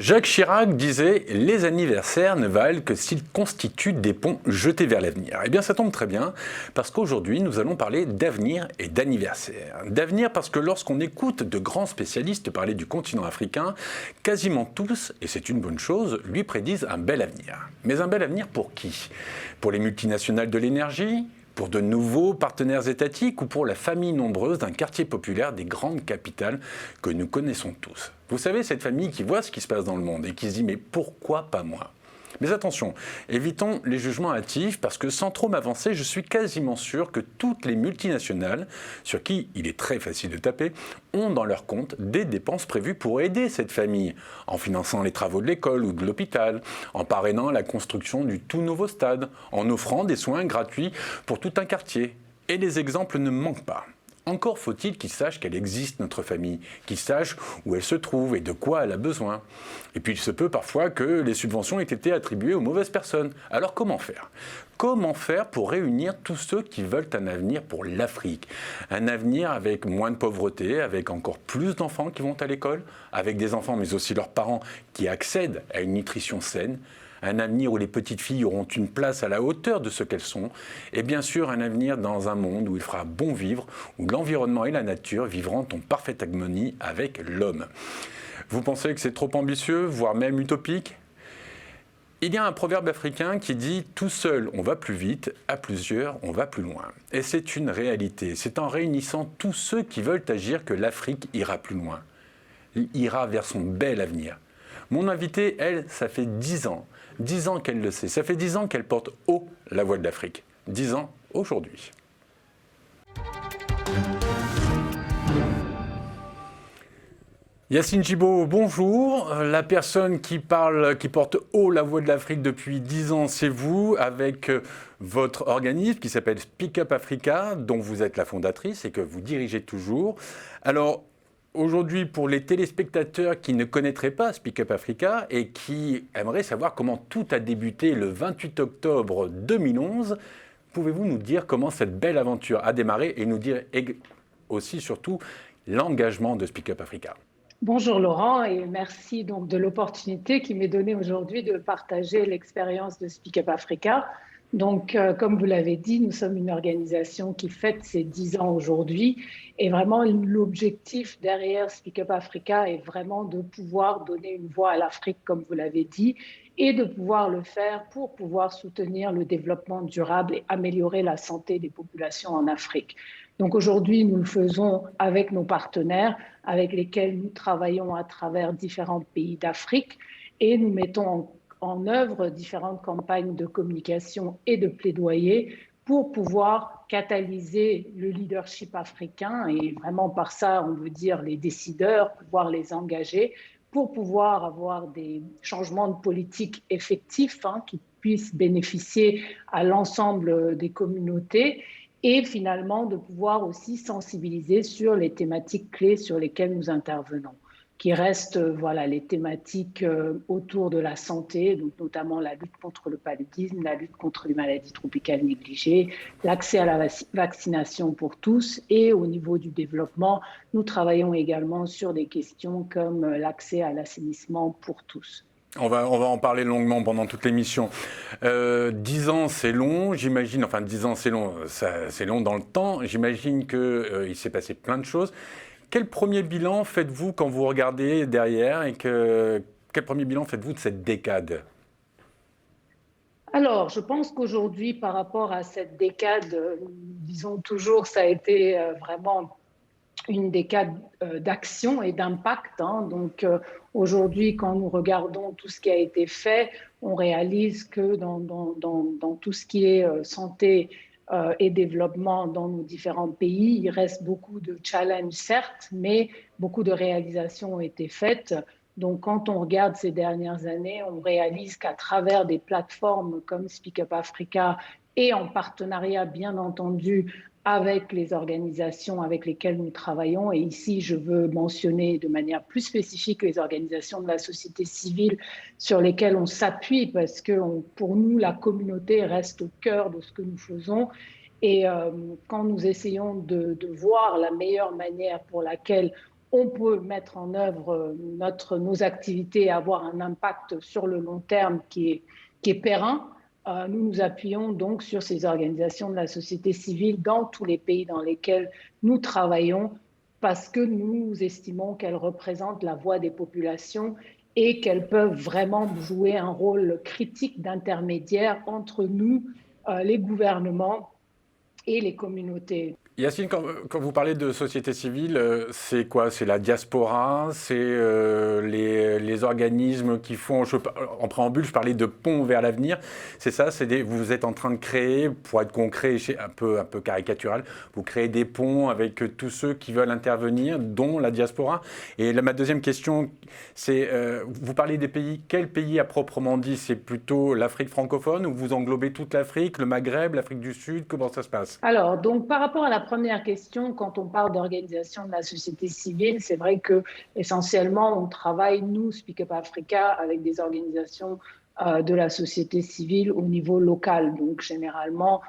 Jacques Chirac disait « Les anniversaires ne valent que s'ils constituent des ponts jetés vers l'avenir ». Eh bien, ça tombe très bien, parce qu'aujourd'hui, nous allons parler d'avenir et d'anniversaire. D'avenir parce que lorsqu'on écoute de grands spécialistes parler du continent africain, quasiment tous, et c'est une bonne chose, lui prédisent un bel avenir. Mais un bel avenir pour qui? Pour les multinationales de l'énergie ? Pour de nouveaux partenaires étatiques ou pour la famille nombreuse d'un quartier populaire des grandes capitales que nous connaissons tous. Vous savez, cette famille qui voit ce qui se passe dans le monde et qui se dit « mais pourquoi pas moi ?» Mais attention, évitons les jugements hâtifs parce que sans trop m'avancer, je suis quasiment sûr que toutes les multinationales, sur qui il est très facile de taper, ont dans leur compte des dépenses prévues pour aider cette famille, en finançant les travaux de l'école ou de l'hôpital, en parrainant la construction du tout nouveau stade, en offrant des soins gratuits pour tout un quartier. Et les exemples ne manquent pas. Encore faut-il qu'ils sachent qu'elle existe, notre famille, qu'ils sachent où elle se trouve et de quoi elle a besoin. Et puis il se peut parfois que les subventions aient été attribuées aux mauvaises personnes. Alors comment faire ? Comment faire pour réunir tous ceux qui veulent un avenir pour l'Afrique ? Un avenir avec moins de pauvreté, avec encore plus d'enfants qui vont à l'école, avec des enfants mais aussi leurs parents qui accèdent à une nutrition saine, un avenir où les petites filles auront une place à la hauteur de ce qu'elles sont, et bien sûr un avenir dans un monde où il fera bon vivre, où l'environnement et la nature vivront en parfaite harmonie avec l'homme. Vous pensez que c'est trop ambitieux, voire même utopique ? Il y a un proverbe africain qui dit « Tout seul, on va plus vite, à plusieurs, on va plus loin ». Et c'est une réalité. C'est en réunissant tous ceux qui veulent agir que l'Afrique ira plus loin, ira vers son bel avenir. Mon invitée, elle, ça fait 10 ans. 10 ans qu'elle le sait. Ça fait 10 ans qu'elle porte haut la voix de l'Afrique. 10 ans aujourd'hui. Yacine Djibo, bonjour. La personne qui porte haut la voix de l'Afrique depuis 10 ans, c'est vous, avec votre organisme qui s'appelle Speak Up Africa, dont vous êtes la fondatrice et que vous dirigez toujours. Alors, aujourd'hui, pour les téléspectateurs qui ne connaîtraient pas Speak Up Africa et qui aimeraient savoir comment tout a débuté le 28 octobre 2011, pouvez-vous nous dire comment cette belle aventure a démarré et nous dire aussi, surtout, l'engagement de Speak Up Africa? Bonjour Laurent et merci donc de l'opportunité qui m'est donnée aujourd'hui de partager l'expérience de Speak Up Africa. Donc, comme vous l'avez dit, nous sommes une organisation qui fête ses 10 ans aujourd'hui et vraiment l'objectif derrière Speak Up Africa est vraiment de pouvoir donner une voix à l'Afrique, comme vous l'avez dit, et de pouvoir le faire pour pouvoir soutenir le développement durable et améliorer la santé des populations en Afrique. Donc aujourd'hui, nous le faisons avec nos partenaires avec lesquels nous travaillons à travers différents pays d'Afrique et nous mettons en œuvre différentes campagnes de communication et de plaidoyer pour pouvoir catalyser le leadership africain et vraiment par ça, on veut dire les décideurs, pouvoir les engager pour pouvoir avoir des changements de politique effectifs qui puissent bénéficier à l'ensemble des communautés et finalement de pouvoir aussi sensibiliser sur les thématiques clés sur lesquelles nous intervenons, qui restent les thématiques autour de la santé, donc notamment la lutte contre le paludisme, la lutte contre les maladies tropicales négligées, l'accès à la vaccination pour tous et au niveau du développement, nous travaillons également sur des questions comme l'accès à l'assainissement pour tous. On va en parler longuement pendant toute l'émission. 10 ans, c'est long, j'imagine, enfin 10 ans, c'est long, c'est long dans le temps. J'imagine qu'il s'est passé plein de choses. Quel premier bilan faites-vous quand vous regardez derrière et quel premier bilan faites-vous de cette décade ? Alors, je pense qu'aujourd'hui, par rapport à cette décade, disons toujours, ça a été vraiment une décade d'action et d'impact. Donc aujourd'hui, quand nous regardons tout ce qui a été fait, on réalise que dans tout ce qui est santé et développement dans nos différents pays, il reste beaucoup de challenges, certes, mais beaucoup de réalisations ont été faites. Donc, quand on regarde ces dernières années, on réalise qu'à travers des plateformes comme Speak Up Africa et en partenariat, bien entendu, avec les organisations avec lesquelles nous travaillons. Et ici, je veux mentionner de manière plus spécifique les organisations de la société civile sur lesquelles on s'appuie parce que pour nous, la communauté reste au cœur de ce que nous faisons. Et quand nous essayons de voir la meilleure manière pour laquelle on peut mettre en œuvre nos activités et avoir un impact sur le long terme qui est périn. Nous nous appuyons donc sur ces organisations de la société civile dans tous les pays dans lesquels nous travaillons parce que nous estimons qu'elles représentent la voix des populations et qu'elles peuvent vraiment jouer un rôle critique d'intermédiaire entre nous, les gouvernements et les communautés. Yacine, quand vous parlez de société civile, c'est quoi? C'est la diaspora? C'est les organismes qui font... en préambule, je parlais de ponts vers l'avenir. C'est ça? Vous êtes en train de créer, pour être concret, un peu caricatural, vous créez des ponts avec tous ceux qui veulent intervenir, dont la diaspora. Et là, ma deuxième question, c'est, vous parlez des pays. Quel pays à proprement dit? C'est plutôt l'Afrique francophone ou vous englobez toute l'Afrique, le Maghreb, l'Afrique du Sud? Comment ça se passe? Alors, donc, par rapport à la première question, quand on parle d'organisation de la société civile, c'est vrai que essentiellement, on travaille, nous, Speak Up Africa, avec des organisations de la société civile au niveau local. Donc, généralement,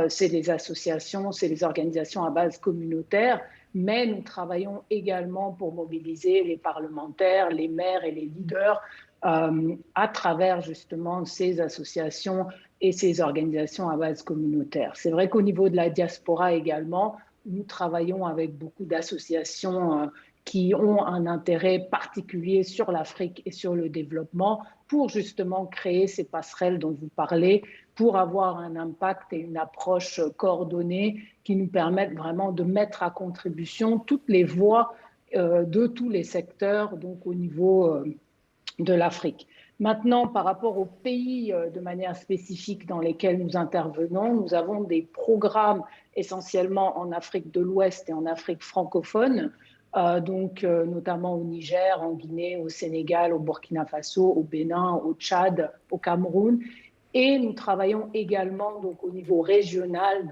c'est des associations, c'est des organisations à base communautaire, mais nous travaillons également pour mobiliser les parlementaires, les maires et les leaders à travers justement ces associations et ces organisations à base communautaire. C'est vrai qu'au niveau de la diaspora également, nous travaillons avec beaucoup d'associations qui ont un intérêt particulier sur l'Afrique et sur le développement pour justement créer ces passerelles dont vous parlez, pour avoir un impact et une approche coordonnée qui nous permettent vraiment de mettre à contribution toutes les voix de tous les secteurs, donc au niveau de l'Afrique. Maintenant, par rapport aux pays de manière spécifique dans lesquels nous intervenons, nous avons des programmes essentiellement en Afrique de l'Ouest et en Afrique francophone, notamment au Niger, en Guinée, au Sénégal, au Burkina Faso, au Bénin, au Tchad, au Cameroun. Et nous travaillons également donc, au niveau régional,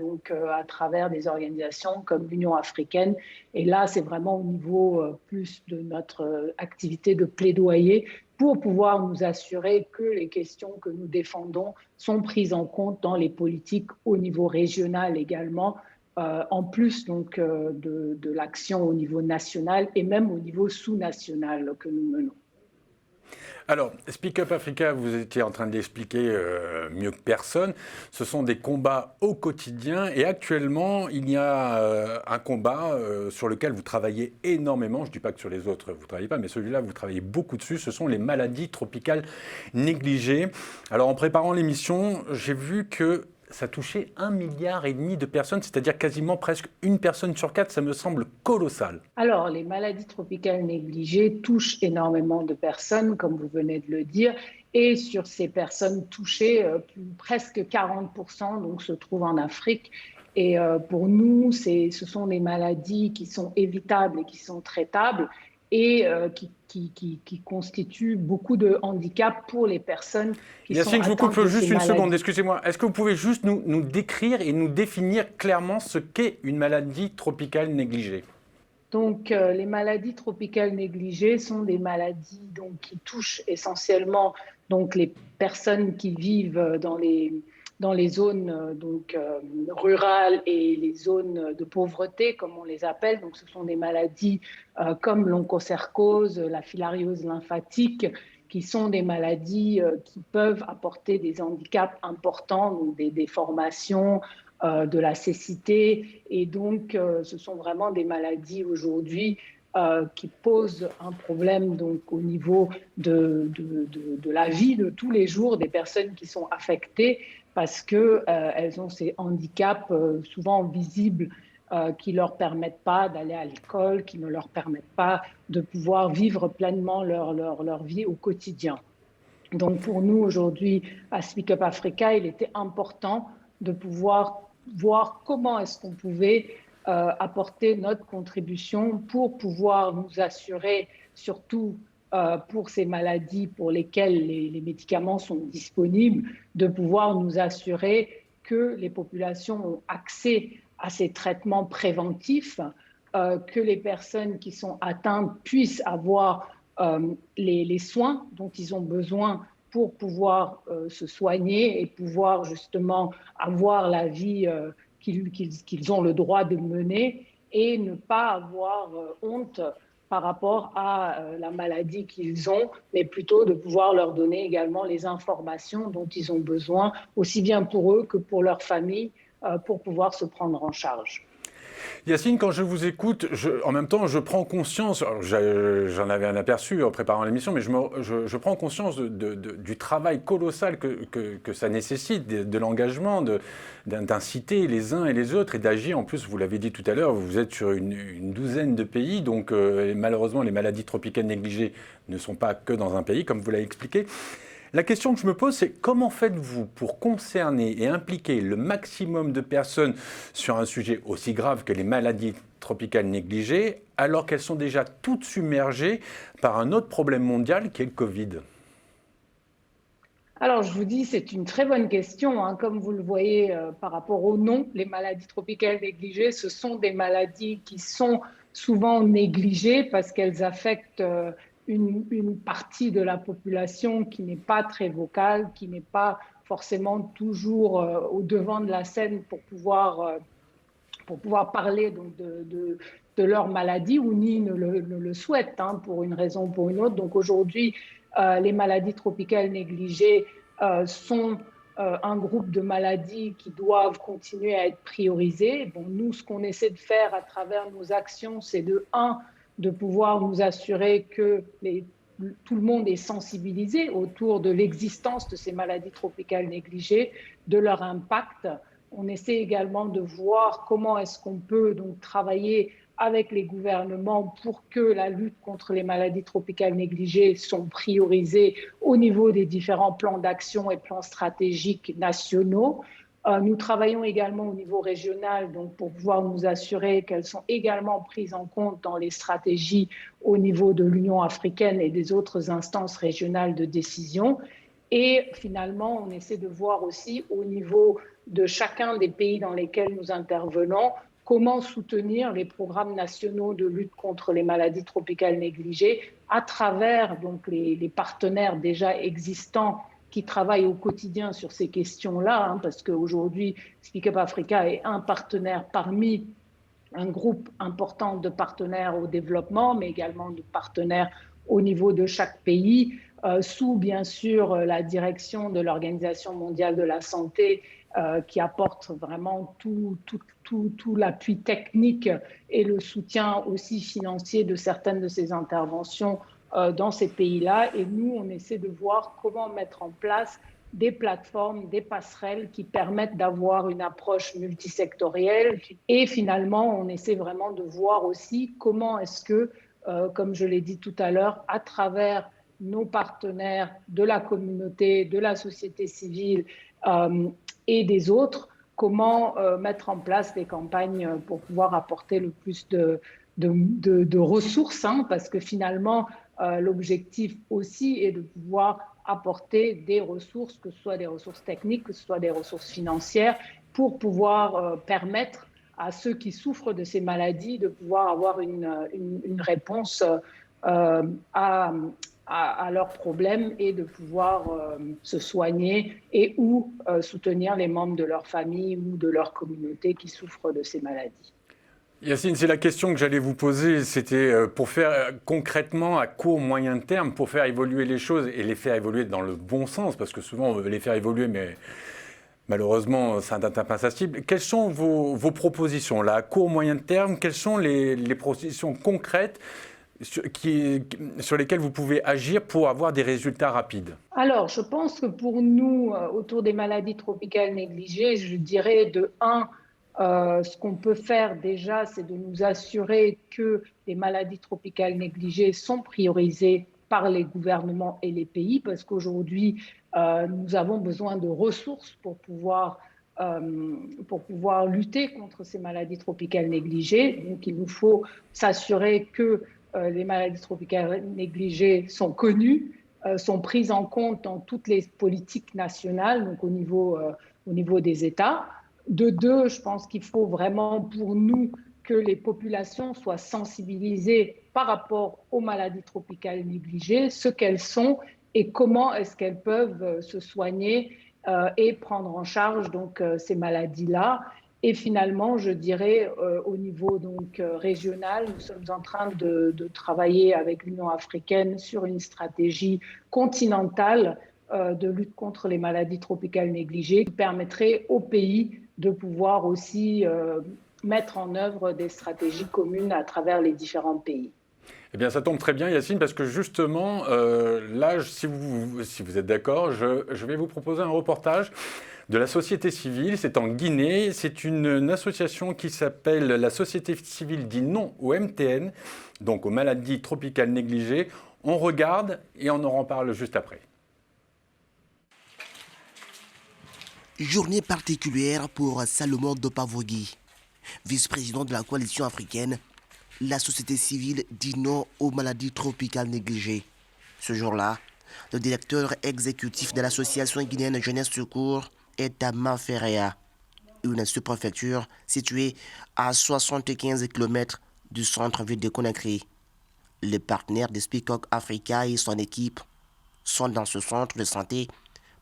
à travers des organisations comme l'Union africaine. Et là, c'est vraiment au niveau plus de notre activité de plaidoyer pour pouvoir nous assurer que les questions que nous défendons sont prises en compte dans les politiques au niveau régional également, en plus de l'action au niveau national et même au niveau sous-national que nous menons. Alors, Speak Up Africa, vous étiez en train de l'expliquer mieux que personne. Ce sont des combats au quotidien et actuellement, il y a un combat sur lequel vous travaillez énormément. Je ne dis pas que sur les autres, vous ne travaillez pas, mais celui-là, vous travaillez beaucoup dessus. Ce sont les maladies tropicales négligées. Alors, en préparant l'émission, j'ai vu que ça touchait 1,5 milliard de personnes, c'est-à-dire quasiment presque une personne sur 4, ça me semble colossal. Alors, les maladies tropicales négligées touchent énormément de personnes, comme vous venez de le dire, et sur ces personnes touchées, presque 40% donc, se trouvent en Afrique. Et pour nous, ce sont des maladies qui sont évitables et qui sont traitables et qui constituent beaucoup de handicaps pour les personnes qui sont atteintes de ces maladies. Yacine, je vous coupe juste une seconde, excusez-moi. Est-ce que vous pouvez juste nous décrire et nous définir clairement ce qu'est une maladie tropicale négligée? Donc, les maladies tropicales négligées sont des maladies donc, qui touchent essentiellement donc, les personnes qui vivent dans les zones rurales et les zones de pauvreté, comme on les appelle. Donc, ce sont des maladies comme l'onchocercose, la filariose lymphatique, qui sont des maladies qui peuvent apporter des handicaps importants, donc des déformations, de la cécité. Et donc, ce sont vraiment des maladies aujourd'hui qui posent un problème donc, au niveau de la vie de tous les jours des personnes qui sont affectées parce qu'elles ont ces handicaps souvent visibles qui ne leur permettent pas d'aller à l'école, qui ne leur permettent pas de pouvoir vivre pleinement leur vie au quotidien. Donc pour nous aujourd'hui à Speak Up Africa, il était important de pouvoir voir comment est-ce qu'on pouvait apporter notre contribution pour pouvoir nous assurer, surtout pour ces maladies pour lesquelles les médicaments sont disponibles, de pouvoir nous assurer que les populations ont accès à ces traitements préventifs, que les personnes qui sont atteintes puissent avoir les soins dont ils ont besoin pour pouvoir se soigner et pouvoir justement avoir la vie qu'ils ont le droit de mener et ne pas avoir honte par rapport à la maladie qu'ils ont, mais plutôt de pouvoir leur donner également les informations dont ils ont besoin, aussi bien pour eux que pour leur famille, pour pouvoir se prendre en charge. Yacine, quand je vous écoute, en même temps, je prends conscience, j'en avais un aperçu en préparant l'émission, mais je prends conscience du travail colossal que ça nécessite, de l'engagement, d'inciter les uns et les autres et d'agir. En plus, vous l'avez dit tout à l'heure, vous êtes sur une douzaine de pays, donc malheureusement, les maladies tropicales négligées ne sont pas que dans un pays, comme vous l'avez expliqué. La question que je me pose, c'est comment faites-vous pour concerner et impliquer le maximum de personnes sur un sujet aussi grave que les maladies tropicales négligées, alors qu'elles sont déjà toutes submergées par un autre problème mondial qui est le Covid ? Alors, je vous dis, c'est une très bonne question. Hein. Comme vous le voyez par rapport au nom, les maladies tropicales négligées, ce sont des maladies qui sont souvent négligées parce qu'elles affectent une partie de la population qui n'est pas très vocale, qui n'est pas forcément toujours au devant de la scène pour pouvoir parler donc, de leur maladie ou ni ne le souhaitent pour une raison ou pour une autre. Donc aujourd'hui, les maladies tropicales négligées sont un groupe de maladies qui doivent continuer à être priorisées. Bon, nous, ce qu'on essaie de faire à travers nos actions, c'est de pouvoir nous assurer que tout le monde est sensibilisé autour de l'existence de ces maladies tropicales négligées, de leur impact. On essaie également de voir comment est-ce qu'on peut donc travailler avec les gouvernements pour que la lutte contre les maladies tropicales négligées soit priorisée au niveau des différents plans d'action et plans stratégiques nationaux. Nous travaillons également au niveau régional donc pour pouvoir nous assurer qu'elles sont également prises en compte dans les stratégies au niveau de l'Union africaine et des autres instances régionales de décision. Et finalement, on essaie de voir aussi au niveau de chacun des pays dans lesquels nous intervenons comment soutenir les programmes nationaux de lutte contre les maladies tropicales négligées à travers donc, les partenaires déjà existants qui travaillent au quotidien sur ces questions-là, parce qu'aujourd'hui, Speak Up Africa est un partenaire parmi un groupe important de partenaires au développement, mais également de partenaires au niveau de chaque pays, sous bien sûr la direction de l'Organisation mondiale de la santé, qui apporte vraiment tout l'appui technique et le soutien aussi financier de certaines de ces interventions dans ces pays-là. Et nous, on essaie de voir comment mettre en place des plateformes, des passerelles qui permettent d'avoir une approche multisectorielle. Et finalement, on essaie vraiment de voir aussi comment est-ce que, comme je l'ai dit tout à l'heure, à travers nos partenaires de la communauté, de la société civile et des autres, comment mettre en place des campagnes pour pouvoir apporter le plus de ressources, parce que finalement, l'objectif aussi est de pouvoir apporter des ressources, que ce soit des ressources techniques, que ce soit des ressources financières, pour pouvoir permettre à ceux qui souffrent de ces maladies de pouvoir avoir une réponse à leurs problèmes et de pouvoir se soigner et ou soutenir les membres de leur famille ou de leur communauté qui souffrent de ces maladies. Yacine, c'est la question que j'allais vous poser. C'était pour faire concrètement, à court, moyen terme, pour faire évoluer les choses et les faire évoluer dans le bon sens, parce que souvent on veut les faire évoluer, mais malheureusement, c'est un insensible. Quelles sont vos propositions là, à court, moyen terme? Quelles sont les propositions concrètes sur lesquelles vous pouvez agir pour avoir des résultats rapides? Alors, je pense que pour nous, autour des maladies tropicales négligées, je dirais ce qu'on peut faire déjà, c'est de nous assurer que les maladies tropicales négligées sont priorisées par les gouvernements et les pays, parce qu'aujourd'hui, nous avons besoin de ressources pour pouvoir lutter contre ces maladies tropicales négligées. Donc, il nous faut s'assurer que les maladies tropicales négligées sont connues, sont prises en compte dans toutes les politiques nationales, donc au niveau des États. De deux, je pense qu'il faut vraiment pour nous que les populations soient sensibilisées par rapport aux maladies tropicales négligées, ce qu'elles sont et comment est-ce qu'elles peuvent se soigner et prendre en charge donc, ces maladies-là. Et finalement, je dirais, au niveau régional, nous sommes en train de travailler avec l'Union africaine sur une stratégie continentale de lutte contre les maladies tropicales négligées qui permettrait aux pays de pouvoir aussi mettre en œuvre des stratégies communes à travers les différents pays. Eh bien, ça tombe très bien, Yacine, parce que justement, là, si vous êtes d'accord, je vais vous proposer un reportage de la société civile. C'est en Guinée. C'est une association qui s'appelle la Société civile dit non au MTN, donc aux maladies tropicales négligées. On regarde et on en reparle juste après. Journée particulière pour Salomon Dopavogui, vice-président de la coalition africaine. La société civile dit non aux maladies tropicales négligées. Ce jour-là, le directeur exécutif de l'association guinéenne Jeunesse Secours est à Manferrea, une sous-préfecture située à 75 km du centre-ville de Conakry. Les partenaires de Speakock Africa et son équipe sont dans ce centre de santé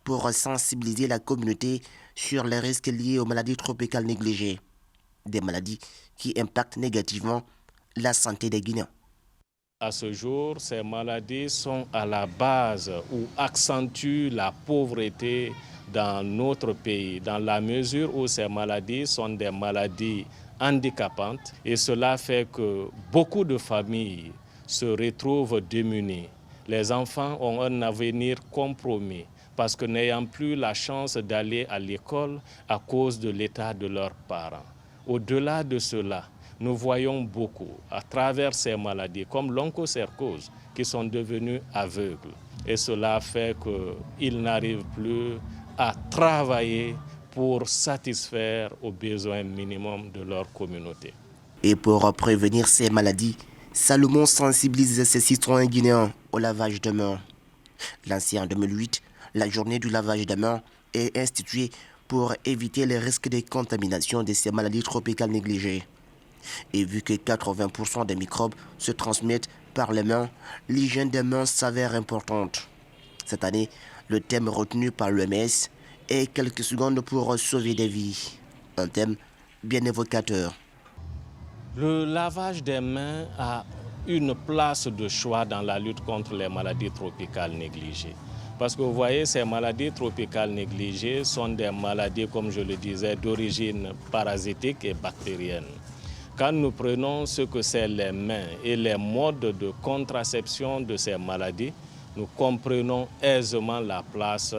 pour sensibiliser la communauté sur les risques liés aux maladies tropicales négligées, des maladies qui impactent négativement la santé des Guinéens. À ce jour, ces maladies sont à la base ou accentuent la pauvreté dans notre pays, dans la mesure où ces maladies sont des maladies handicapantes et cela fait que beaucoup de familles se retrouvent démunies. Les enfants ont un avenir compromis parce que n'ayant plus la chance d'aller à l'école à cause de l'état de leurs parents. Au-delà de cela, nous voyons beaucoup à travers ces maladies comme l'onchocercose qui sont devenus aveugles. Et cela fait qu'ils n'arrivent plus à travailler pour satisfaire aux besoins minimums de leur communauté. Et pour prévenir ces maladies, Salomon sensibilise ses citoyens guinéens au lavage de mains. Lancée en 2008, la journée du lavage de mains est instituée pour éviter les risques de contamination de ces maladies tropicales négligées. Et vu que 80% des microbes se transmettent par les mains, l'hygiène des mains s'avère importante. Cette année, le thème retenu par l'OMS est quelques secondes pour sauver des vies. Un thème bien évocateur. Le lavage des mains a une place de choix dans la lutte contre les maladies tropicales négligées. Parce que vous voyez, ces maladies tropicales négligées sont des maladies, comme je le disais, d'origine parasitique et bactérienne. Quand nous prenons ce que c'est les mains et les modes de contraception de ces maladies, nous comprenons aisément la place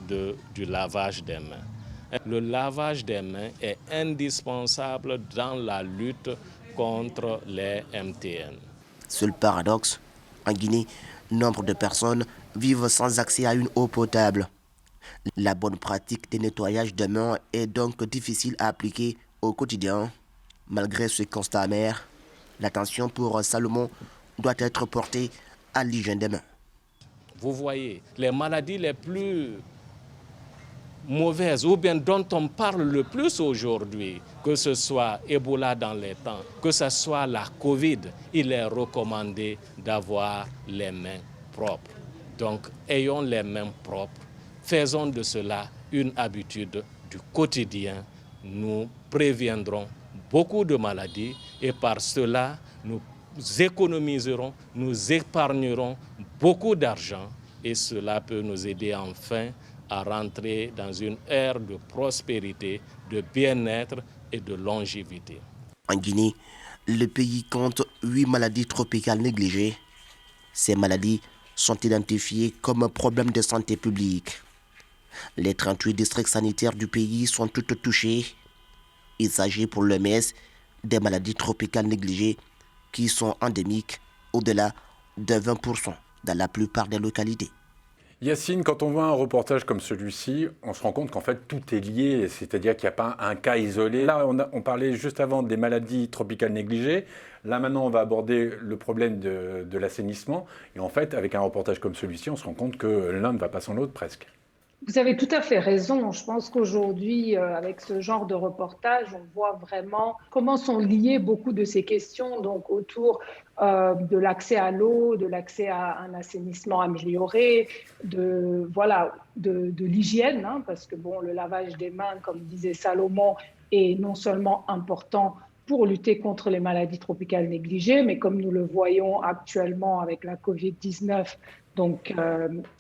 du lavage des mains. Le lavage des mains est indispensable dans la lutte contre les MTN. Seul paradoxe, en Guinée, nombre de personnes vivent sans accès à une eau potable. La bonne pratique de nettoyage des mains est donc difficile à appliquer au quotidien. Malgré ce constat amer, l'attention pour Salomon doit être portée à l'hygiène des mains. Vous voyez, les maladies les plus mauvaises ou bien dont on parle le plus aujourd'hui, que ce soit Ebola dans les temps, que ce soit la Covid, il est recommandé d'avoir les mains propres. Donc, ayons les mains propres, faisons de cela une habitude du quotidien. Nous préviendrons beaucoup de maladies et par cela, nous économiserons, nous épargnerons beaucoup d'argent et cela peut nous aider enfin à rentrer dans une ère de prospérité, de bien-être et de longévité. En Guinée, le pays compte 8 maladies tropicales négligées. Ces maladies sont identifiées comme un problème de santé publique. Les 38 districts sanitaires du pays sont toutes touchés. Il s'agit pour l'OMS des maladies tropicales négligées qui sont endémiques au-delà de 20% dans la plupart des localités. Yacine, quand on voit un reportage comme celui-ci, on se rend compte qu'en fait tout est lié, c'est-à-dire qu'il n'y a pas un cas isolé. Là, on parlait juste avant des maladies tropicales négligées. Là, maintenant, on va aborder le problème de l'assainissement. Et en fait, avec un reportage comme celui-ci, on se rend compte que l'un ne va pas sans l'autre presque. Vous avez tout à fait raison. Je pense qu'aujourd'hui, avec ce genre de reportage, on voit vraiment comment sont liées beaucoup de ces questions, donc autour de l'accès à l'eau, de l'accès à un assainissement amélioré, de l'hygiène, hein, parce que bon, le lavage des mains, comme disait Salomon, est non seulement important pour lutter contre les maladies tropicales négligées, mais comme nous le voyons actuellement avec la Covid-19, donc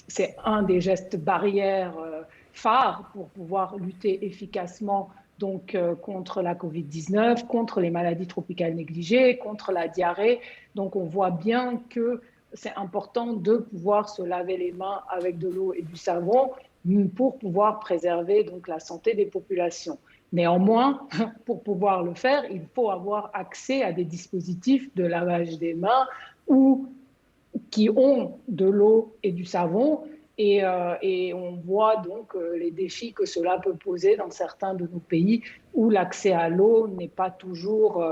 c'est un des gestes barrières phares pour pouvoir lutter efficacement contre la Covid-19, contre les maladies tropicales négligées, contre la diarrhée. Donc on voit bien que c'est important de pouvoir se laver les mains avec de l'eau et du savon pour pouvoir préserver donc la santé des populations. Néanmoins, pour pouvoir le faire, il faut avoir accès à des dispositifs de lavage des mains ou qui ont de l'eau et du savon. Et on voit donc les défis que cela peut poser dans certains de nos pays où l'accès à l'eau n'est pas toujours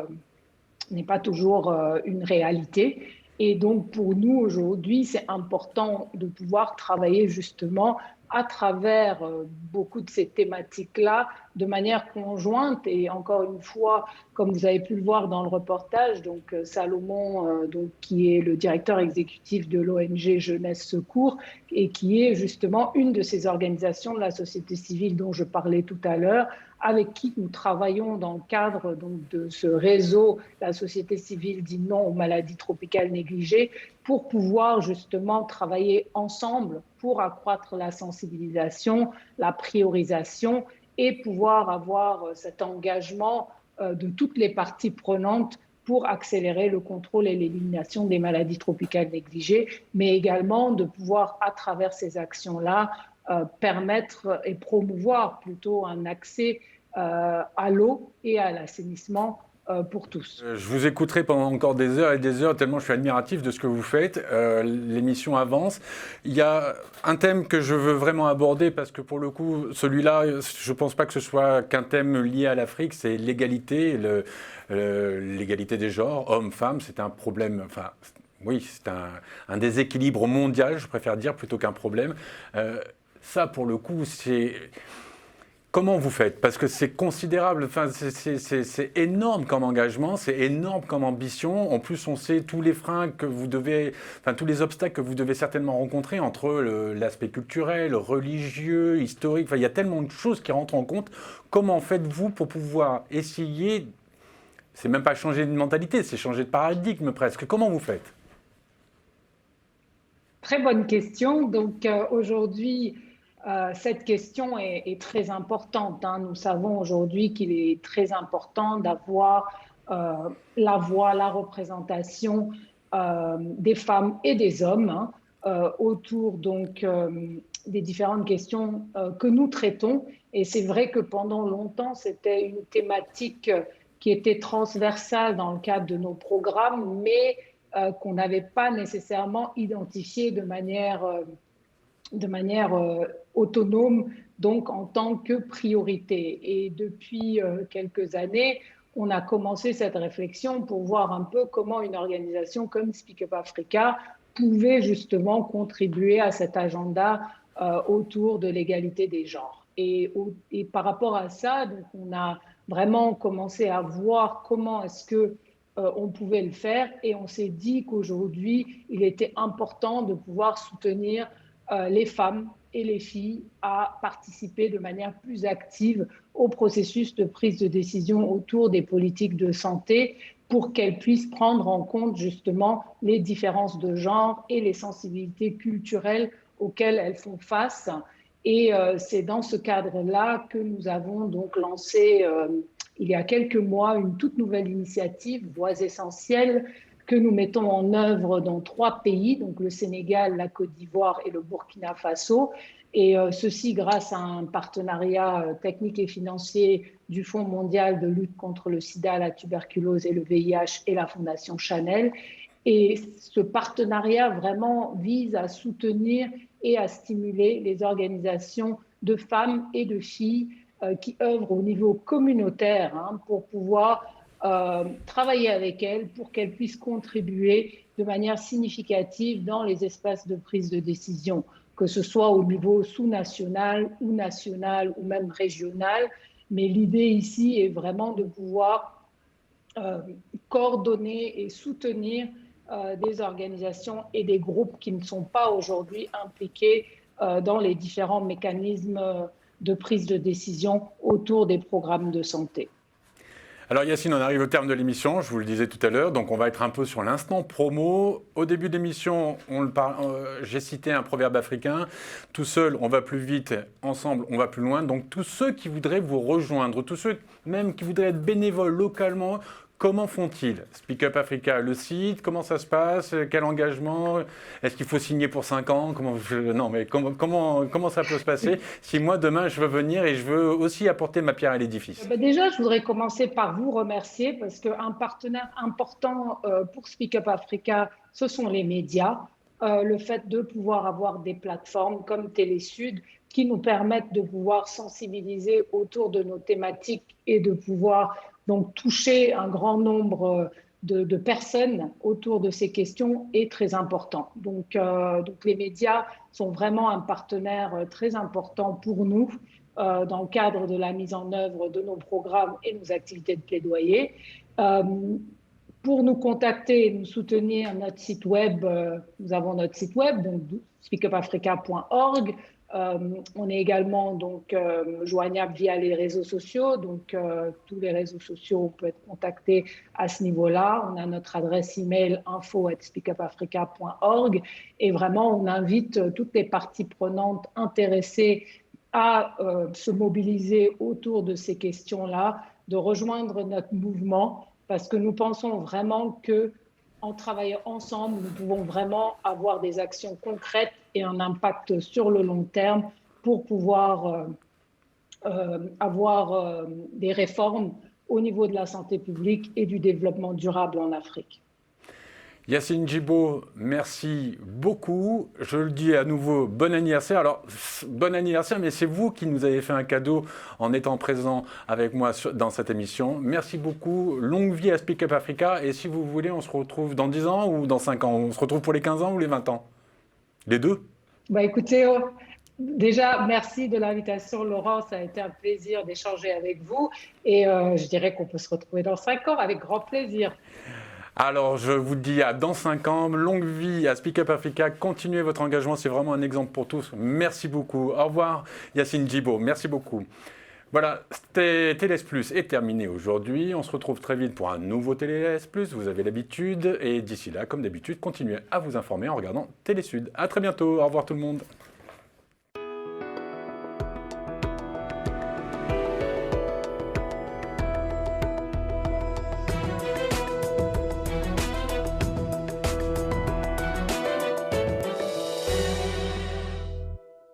une réalité. Et donc pour nous aujourd'hui, c'est important de pouvoir travailler justement à travers beaucoup de ces thématiques-là de manière conjointe. Et encore une fois, comme vous avez pu le voir dans le reportage, donc Salomon, qui est le directeur exécutif de l'ONG Jeunesse Secours et qui est justement une de ces organisations de la société civile dont je parlais tout à l'heure, avec qui nous travaillons dans le cadre donc, de ce réseau, la société civile dit non aux maladies tropicales négligées, pour pouvoir justement travailler ensemble pour accroître la sensibilisation, la priorisation et pouvoir avoir cet engagement de toutes les parties prenantes pour accélérer le contrôle et l'élimination des maladies tropicales négligées, mais également de pouvoir, à travers ces actions-là, permettre et promouvoir plutôt un accès à l'eau et à l'assainissement pour tous. Je vous écouterai pendant encore des heures et des heures, tellement je suis admiratif de ce que vous faites. L'émission avance. Il y a un thème que je veux vraiment aborder, parce que pour le coup, celui-là, je ne pense pas que ce soit qu'un thème lié à l'Afrique, c'est l'égalité, l'égalité des genres, hommes-femmes, c'est un problème, enfin, oui, c'est un déséquilibre mondial, je préfère dire, plutôt qu'un problème. Ça, pour le coup, c'est... Comment vous faites? Parce que c'est considérable, enfin, c'est énorme comme engagement, c'est énorme comme ambition. En plus, on sait tous les freins que vous devez, enfin, tous les obstacles que vous devez certainement rencontrer entre l'aspect culturel, religieux, historique. Enfin, il y a tellement de choses qui rentrent en compte. Comment faites-vous pour pouvoir essayer, c'est même pas changer de mentalité, c'est changer de paradigme presque. Comment vous faites? Très bonne question. Donc aujourd'hui, cette question est très importante, hein. Nous savons aujourd'hui qu'il est très important d'avoir la voix, la représentation des femmes et des hommes, hein, autour donc des différentes questions que nous traitons. Et c'est vrai que pendant longtemps, c'était une thématique qui était transversale dans le cadre de nos programmes, mais qu'on n'avait pas nécessairement identifiée de manière autonome, donc en tant que priorité. Et depuis quelques années, on a commencé cette réflexion pour voir un peu comment une organisation comme Speak Up Africa pouvait justement contribuer à cet agenda autour de l'égalité des genres. Et par rapport à ça, donc on a vraiment commencé à voir comment est-ce que on pouvait le faire, et on s'est dit qu'aujourd'hui, il était important de pouvoir soutenir les femmes et les filles à participer de manière plus active au processus de prise de décision autour des politiques de santé, pour qu'elles puissent prendre en compte justement les différences de genre et les sensibilités culturelles auxquelles elles font face. Et c'est dans ce cadre-là que nous avons donc lancé il y a quelques mois une toute nouvelle initiative, Voix essentielles, que nous mettons en œuvre dans 3 pays, donc le Sénégal, la Côte d'Ivoire et le Burkina Faso. Et ceci grâce à un partenariat technique et financier du Fonds mondial de lutte contre le sida, la tuberculose et le VIH et la Fondation Chanel. Et ce partenariat vraiment vise à soutenir et à stimuler les organisations de femmes et de filles qui œuvrent au niveau communautaire, hein, pour pouvoir travailler avec elles, pour qu'elles puissent contribuer de manière significative dans les espaces de prise de décision. que ce soit au niveau sous-national ou national ou même régional. Mais l'idée ici est vraiment de pouvoir coordonner et soutenir des organisations et des groupes qui ne sont pas aujourd'hui impliqués dans les différents mécanismes de prise de décision autour des programmes de santé. Alors Yacine, on arrive au terme de l'émission, je vous le disais tout à l'heure, donc on va être un peu sur l'instant promo. Au début de l'émission, j'ai cité un proverbe africain, tout seul on va plus vite, ensemble on va plus loin. Donc tous ceux qui voudraient vous rejoindre, tous ceux même qui voudraient être bénévoles localement, comment font-ils? Speak Up Africa, le site, comment ça se passe? Quel engagement? Est-ce qu'il faut signer pour 5 ans? Non, mais comment ça peut se passer si moi, demain, je veux venir et je veux aussi apporter ma pierre à l'édifice? Déjà, je voudrais commencer par vous remercier parce qu'un partenaire important pour Speak Up Africa, ce sont les médias. Le fait de pouvoir avoir des plateformes comme Télésud qui nous permettent de pouvoir sensibiliser autour de nos thématiques et de pouvoir donc toucher un grand nombre de personnes autour de ces questions est très important. Donc les médias sont vraiment un partenaire très important pour nous dans le cadre de la mise en œuvre de nos programmes et nos activités de plaidoyer. Pour nous contacter et nous soutenir, notre site web, nous avons notre site web, donc speakupafrica.org. On est également donc joignable via les réseaux sociaux, donc tous les réseaux sociaux, on peut être contacté à ce niveau-là. On a notre adresse email info@speakupafrica.org et vraiment on invite toutes les parties prenantes intéressées à se mobiliser autour de ces questions-là, de rejoindre notre mouvement parce que nous pensons vraiment que en travaillant ensemble, nous pouvons vraiment avoir des actions concrètes et un impact sur le long terme pour pouvoir avoir des réformes au niveau de la santé publique et du développement durable en Afrique. Yacine Djibo, merci beaucoup. Je le dis à nouveau, bon anniversaire. Alors, bon anniversaire, mais c'est vous qui nous avez fait un cadeau en étant présent avec moi dans cette émission. Merci beaucoup. Longue vie à Speak Up Africa. Et si vous voulez, on se retrouve dans 10 ans ou dans 5 ans? On se retrouve pour les 15 ans ou les 20 ans? Les deux? Écoutez, déjà, merci de l'invitation, Laurent. Ça a été un plaisir d'échanger avec vous. Et je dirais qu'on peut se retrouver dans 5 ans avec grand plaisir. Alors, je vous dis à dans 5 ans, longue vie à Speak Up Africa, continuez votre engagement, c'est vraiment un exemple pour tous. Merci beaucoup. Au revoir Yacine Djibo, merci beaucoup. Voilà, TLS Plus est terminé aujourd'hui. On se retrouve très vite pour un nouveau TLS Plus, vous avez l'habitude. Et d'ici là, comme d'habitude, continuez à vous informer en regardant Télésud. À très bientôt, au revoir tout le monde.